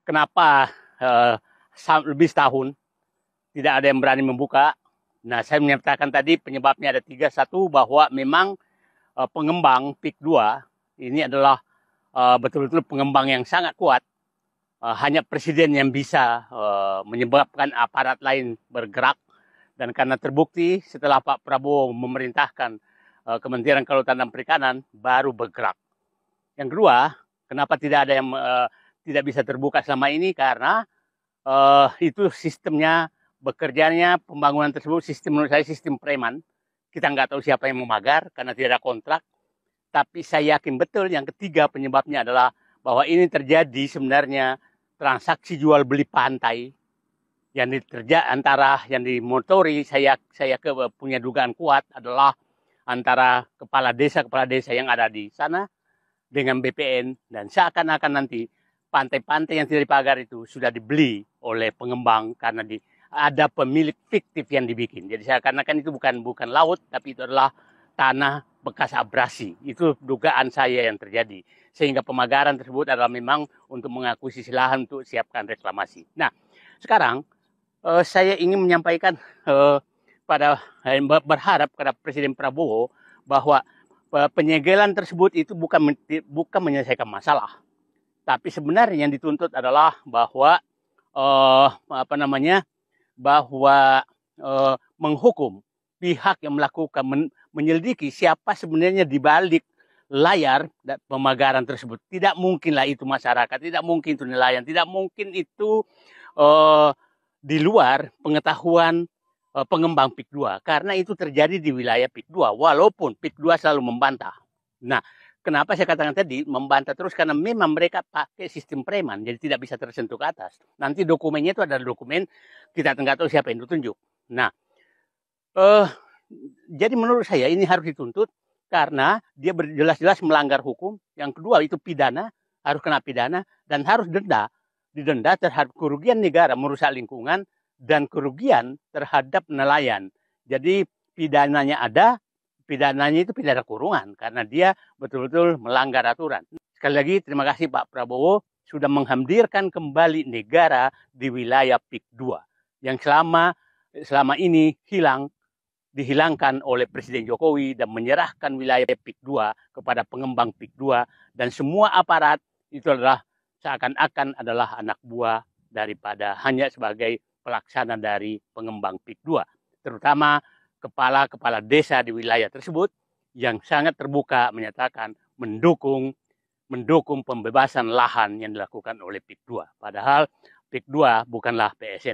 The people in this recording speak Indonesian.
kenapa lebih setahun tidak ada yang berani membuka. Nah, saya menyatakan tadi penyebabnya ada tiga. Satu, bahwa memang pengembang PIK 2 ini adalah betul-betul pengembang yang sangat kuat. Hanya presiden yang bisa menyebabkan aparat lain bergerak. Dan karena terbukti setelah Pak Prabowo memerintahkan Kementerian Kelautan dan Perikanan baru bergerak. Yang kedua, kenapa tidak ada yang tidak bisa terbuka selama ini? Karena itu sistemnya, bekerjanya pembangunan tersebut, sistem menurut saya sistem preman. Kita nggak tahu siapa yang memagar karena tidak ada kontrak. Tapi saya yakin betul yang ketiga penyebabnya adalah bahwa ini terjadi sebenarnya transaksi jual beli pantai yang diterja antara yang dimotori. Saya punya dugaan kuat adalah antara kepala desa yang ada di sana dengan BPN, dan seakan-akan nanti pantai-pantai yang tidak dipagar itu sudah dibeli oleh pengembang karena ada pemilik fiktif yang dibikin. Jadi seakan-akan itu bukan laut, tapi itu adalah tanah bekas abrasi. Itu dugaan saya yang terjadi. Sehingga pemagaran tersebut adalah memang untuk mengakuisisi lahan untuk siapkan reklamasi. Nah, sekarang saya ingin menyampaikan berharap kepada Presiden Prabowo bahwa penyegelan tersebut itu bukan menyelesaikan masalah, tapi sebenarnya yang dituntut adalah bahwa menghukum pihak yang melakukan menyelidiki siapa sebenarnya di balik layar pemagaran tersebut. Tidak mungkinlah itu masyarakat, tidak mungkin itu nelayan, tidak mungkin itu di luar pengetahuan pengembang PIK 2, karena itu terjadi di wilayah PIK 2, walaupun PIK 2 selalu membantah. Nah, kenapa saya katakan tadi membantah terus? Karena memang mereka pakai sistem preman, jadi tidak bisa tersentuh ke atas. Nanti dokumennya itu adalah dokumen, kita nggak tahu siapa yang ditunjuk. Nah, jadi menurut saya ini harus dituntut karena dia jelas-jelas melanggar hukum. Yang kedua itu pidana, harus kena pidana, dan harus didenda terhadap kerugian negara merusak lingkungan dan kerugian terhadap nelayan. Jadi pidananya ada, pidananya itu pidana kurungan karena dia betul-betul melanggar aturan. Sekali lagi terima kasih Pak Prabowo sudah menghadirkan kembali negara di wilayah PIK 2 yang selama ini dihilangkan oleh Presiden Jokowi dan menyerahkan wilayah PIK 2 kepada pengembang PIK 2, dan semua aparat itu adalah seakan-akan adalah anak buah daripada hanya sebagai pelaksana dari pengembang PIK 2, terutama kepala desa di wilayah tersebut yang sangat terbuka menyatakan mendukung pembebasan lahan yang dilakukan oleh PIK 2. Padahal PIK 2 bukanlah PSN.